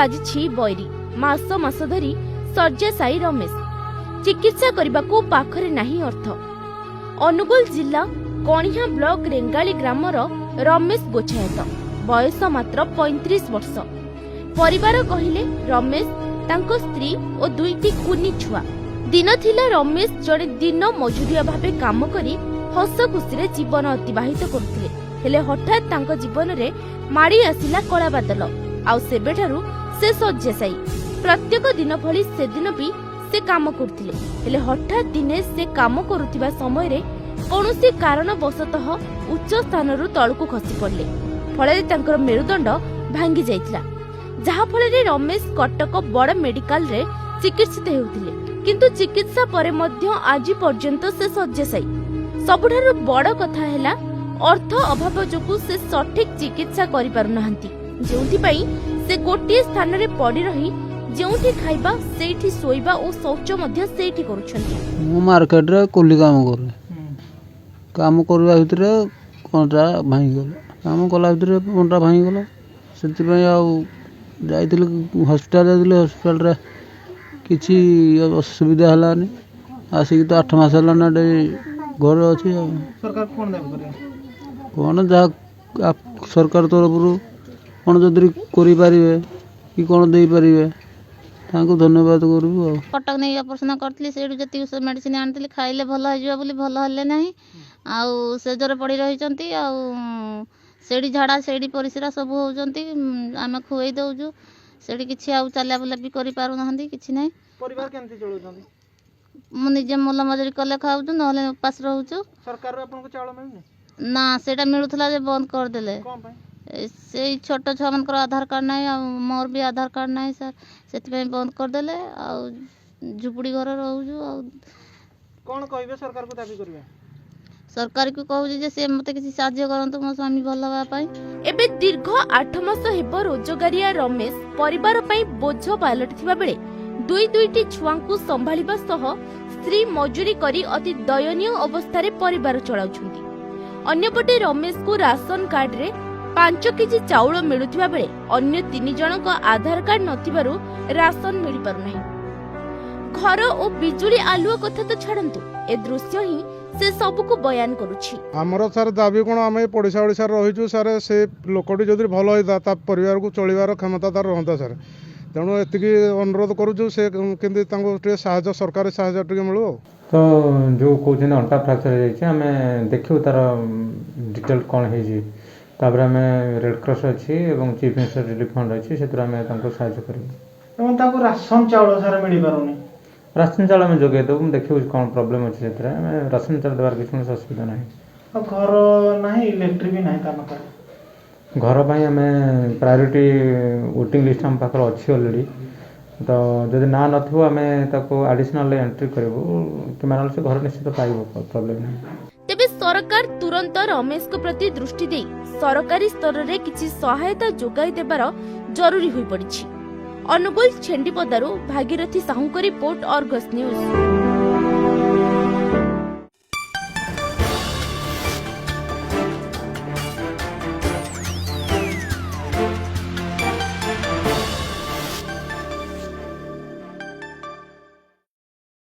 बाजी बैरी मास मास धरी शଯ୍याशायी रमेश चिकित्सा करने को पाखरे नहीं अर्थ। अनुगुल जिला कणिया ब्लॉक रेंगाली ग्रामर रमेश गोछायत बयस मात्र 35 वर्ष। परिवार कहिले रमेश तांको स्त्री और दुईटी कुनी छुआ। दिन थिला रमेश जड़े दिन मजुरिया भावे काम करी हस खुशी जीवन अतिबाहित करथिले। हेले हठात तांको जीवन रे माड़ी आसिला कला बादल। आउ सेबेठारु से शଯ୍याशायी। प्रत्येक दिन भली से दिन भी से काम करथिले। हेले हठात दिने से काम करुथिबा समय रे कोनोसी कारणवशतः उच्च स्थानरु तळकु खसी पड़ले। फଳରେ तांकर मेरुदंड भांगी जाइतिला, जहा फଳରେ रमेश कटक बड़ मेडिकल रे चिकित्सित हेउथिले। किंतु चिकित्सा परे मध्य आज पर्यंत से शଯ୍याशायी। सबुठारु बड़ कथा हैला अर्थ अभाव जोगु से सठिक चिकित्सा करि पारु नाहंती, जेउथि पई से गोटिए स्थान रे पड़ी रही जेउथि खाइबा सेठी सोइबा और शौच मध्य सेठी करूछंती। मु मार्केट रे कुली काम करबा भितर कोनटा भांगी गेल। काम कला भितर कोनटा भांगी गेल। सेति पई आ जाइतिल हॉस्पिटल जाइतिल। हॉस्पिटल रे किछि असुविधा हलानी। आसी तो 8 मास हला ना घर अछि। सरकार कोन देब करे कोन जा सरकार तरफ कोन जदि करि पारिबे कि कोन देई पारिबे तांको धन्यवाद करबो। कटक नहीं ऑपरेशन करथली सेडु जति मेडिसिन आनथली खाइले भल हो जिवा बोली भल हल्ले नाही। आउ से जरे पड़ी रहिचंती। आउ सेडी झाड़ा सेडी परिसरा सब होउचंती। आमे खुई दउजु सेडी किछि आउ चला बुला भी करि पारु नाहंती किछि नाही। परिवार केमति चलुचंती? मु निजे मोला मजरी कले खाउजु नहले उपास रहउजु। सरकार आपन को चावल मिलने ना सेटा मिलुथला जे बंद कर देले। कोन पई से छोट छुआ मन आधार कार्ड नाही आ मोर भी आधार कार्ड नाही सर, सेति पई बंद कर देले। आ झुपड़ी घर रहउजु। आ कोन कहबे सरकार को दाबी करबे? सरकार को कहू जे से मते किसी साहाय्य करंतु मो स्वामी भल होबा पई। एबे दीर्घ 8 मास हेबो रोजगारिया रमेश परिवार पई बोझ पालटिथिबा बेले दुईटी छुआंकु संभालिबा सह स्त्री मजूरी करी अति दयनीय अवस्था रे परिवार चलाउछुंती। अन्यपटे रमेश को राशन कार्ड रे 5 केजी चाउल मिलुथिबा बेले अन्य 3 जनक आधार कार्ड नथिबारु राशन मिलि पारु नाही। घर और बिजुली आलुआ कथा तो छाड़ंतु, ए दृश्य ही से सबको बयान करुछि। हमर सर दाबी कोन आमे पड़िसा ओडिसा रहिछु सर। से लोकटी जदि भल होइता ता परिवार को चलिवार क्षमता तार रहंता सर। तेणु एतिकी अनुरोध करूछु से केंदि तांको टे सहायता सरकारी सहायता टे मिलो। तो जो कोचिन अंटा फ्रैक्चर हो जाइए आम देखू तार डिटेल कौन है। तापर आम रेड क्रॉस अच्छी और चीफ मिनिस्टर रिलीफ फंड अच्छी से साहाय्य कर। राशन चावल सारा मिल पारुनी। राशन चावल आम जोगे देव देखू कौन प्रोब्लेम अच्छे से राशन चावल देवार किसी असुविधा ना। घर ना इलेक्ट्रिक भी ना काम कर घर पर आम प्रायोरिटी वोटिंग लिस्ट आम पाखे अच्छी अलरेडी। तो जदि ना नथिबो आमे ताको एडिशनल एंट्री करबो कि मानल से घर निश्चित पाइबो प्रॉब्लम नहीं। तेबे सरकार तुरंत रमेश को प्रति दृष्टि दे सरकारी स्तर रे किछि सहायता जोगाई देबार जरूरी होई पड़िछि। अनुगुल छेंडीपदारु भागीरथी साहू को रिपोर्ट, अर्गस न्यूज।